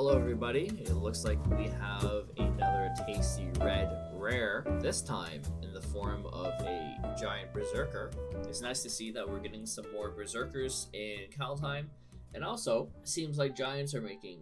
Hello everybody, it looks like we have another tasty red rare, this time in the form of a giant berserker. It's nice to see that we're getting some more berserkers in Kaldheim, and also it seems like giants are making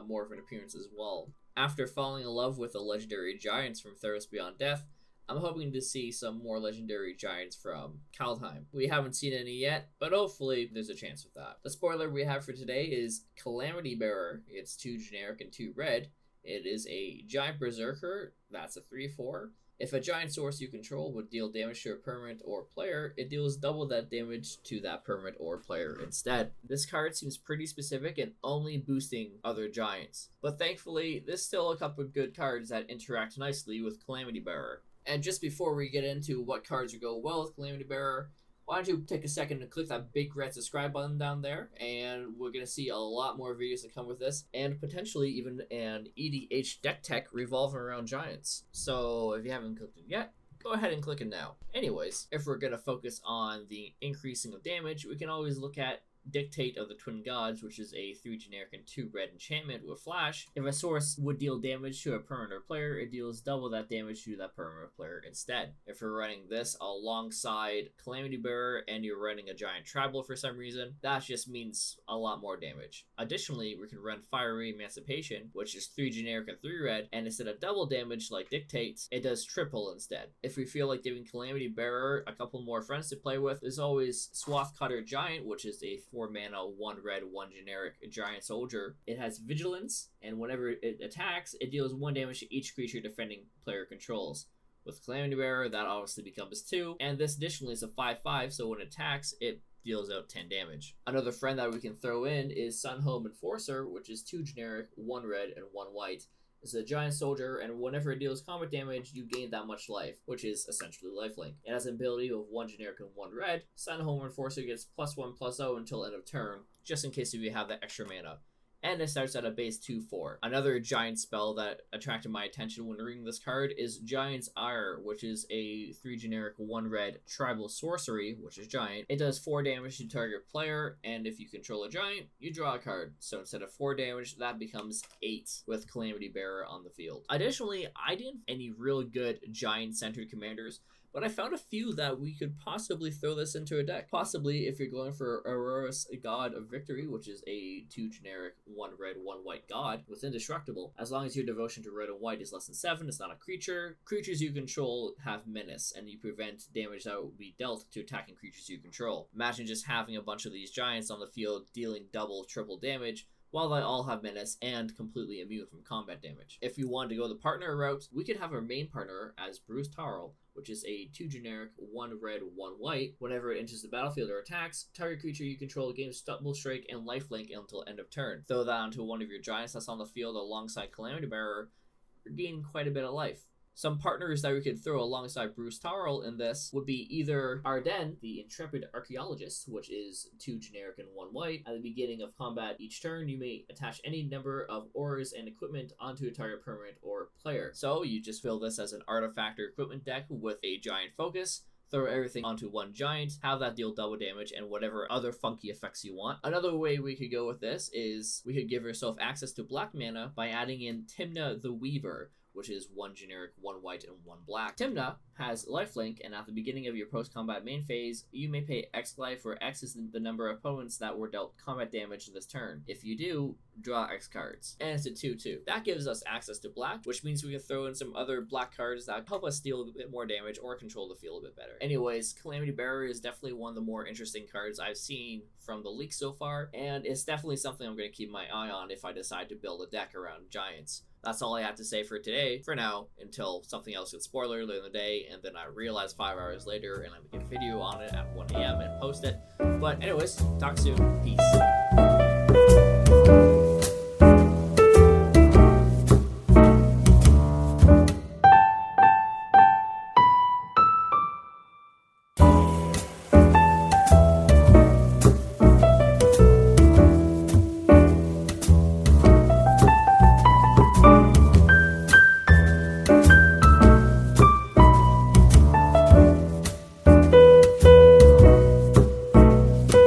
more of an appearance as well. After falling in love with the legendary giants from Theros Beyond Death, I'm hoping to see some more legendary giants from Kaldheim. We haven't seen any yet, but hopefully there's a chance of that. The spoiler we have for today is Calamity Bearer. It's 2 generic and 2 red. It is a giant berserker, that's a 3/4. If a giant source you control would deal damage to a permanent or player, it deals double that damage to that permanent or player instead. This card seems pretty specific and only boosting other giants. But thankfully, there's still a couple of good cards that interact nicely with Calamity Bearer. And just before we get into what cards would go well with Calamity Bearer, why don't you take a second to click that big red subscribe button down there, and we're going to see a lot more videos that come with this, and potentially even an EDH deck tech revolving around giants. So if you haven't clicked it yet, go ahead and click it now. Anyways, if we're going to focus on the increasing of damage, we can always look at Dictate of the Twin Gods, which is a 3 generic and 2 red enchantment with flash. If a source would deal damage to a permanent player, it deals double that damage to that permanent player instead. If you're running this alongside Calamity Bearer and you're running a giant tribal for some reason, that just means a lot more damage. Additionally, we can run Fiery Emancipation, which is 3 generic and 3 red, and instead of double damage like Dictates, it does triple instead. If we feel like giving Calamity Bearer a couple more friends to play with, there's always Swath Cutter Giant, which is a 4 mana, 1 red, 1 generic giant soldier. It has vigilance, and whenever it attacks, it deals 1 damage to each creature defending player controls. With Calamity Bearer, that obviously becomes 2, and this additionally is a 5/5, so when it attacks, it deals out 10 damage. Another friend that we can throw in is Sunhome Enforcer, which is 2 generic, 1 red, and 1 white. It's a giant soldier, and whenever it deals combat damage, you gain that much life, which is essentially lifelink. It has an ability of 1 generic and 1 red. Sunhome Enforcer gets +1/+0 until end of turn, just in case if you have that extra mana. And it starts at a base 2/4. Another giant spell that attracted my attention when reading this card is Giant's Ire, which is a 3 generic 1 red tribal sorcery, which is giant. It does 4 damage to target player, and if you control a giant, you draw a card. So instead of 4 damage, that becomes 8 with Calamity Bearer on the field. Additionally, I didn't have any real good giant-centered commanders, but I found a few that we could possibly throw this into a deck. Possibly if you're going for Aurora's God of Victory, which is a 2 generic, 1 red, 1 white god with Indestructible. As long as your devotion to red and white is less than 7, it's not a creature. Creatures you control have menace, and you prevent damage that will be dealt to attacking creatures you control. Imagine just having a bunch of these giants on the field dealing double, triple damage, while they all have menace and completely immune from combat damage. If you wanted to go the partner route, we could have our main partner as Tarl, which is a 2 generic, 1 red, 1 white. Whenever it enters the battlefield or attacks, target creature you control gains double strike and lifelink until end of turn. Throw that onto one of your giants that's on the field alongside Calamity Bearer, you're gaining quite a bit of life. Some partners that we could throw alongside Tarl in this would be either Arden, the Intrepid Archaeologist, which is 2 generic and 1 white. At the beginning of combat each turn, you may attach any number of ores and equipment onto a target permanent or player. So you just fill this as an artifact or equipment deck with a giant focus, throw everything onto 1 giant, have that deal double damage and whatever other funky effects you want. Another way we could go with this is we could give yourself access to black mana by adding in Timna the Weaver, which is 1 generic, 1 white, and 1 black. Timna has lifelink, and at the beginning of your post-combat main phase, you may pay X life, where X is the number of opponents that were dealt combat damage this turn. If you do, draw X cards. And it's a 2/2. That gives us access to black, which means we can throw in some other black cards that help us deal a bit more damage or control the field a bit better. Anyways, Calamity Bearer is definitely one of the more interesting cards I've seen from the leak so far, and it's definitely something I'm going to keep my eye on if I decide to build a deck around giants. That's all I have to say for today, for now, until something else gets spoiler later in the day, and then I realize 5 hours later, and I make a video on it at 1 a.m. and post it. But anyways, talk soon. Peace.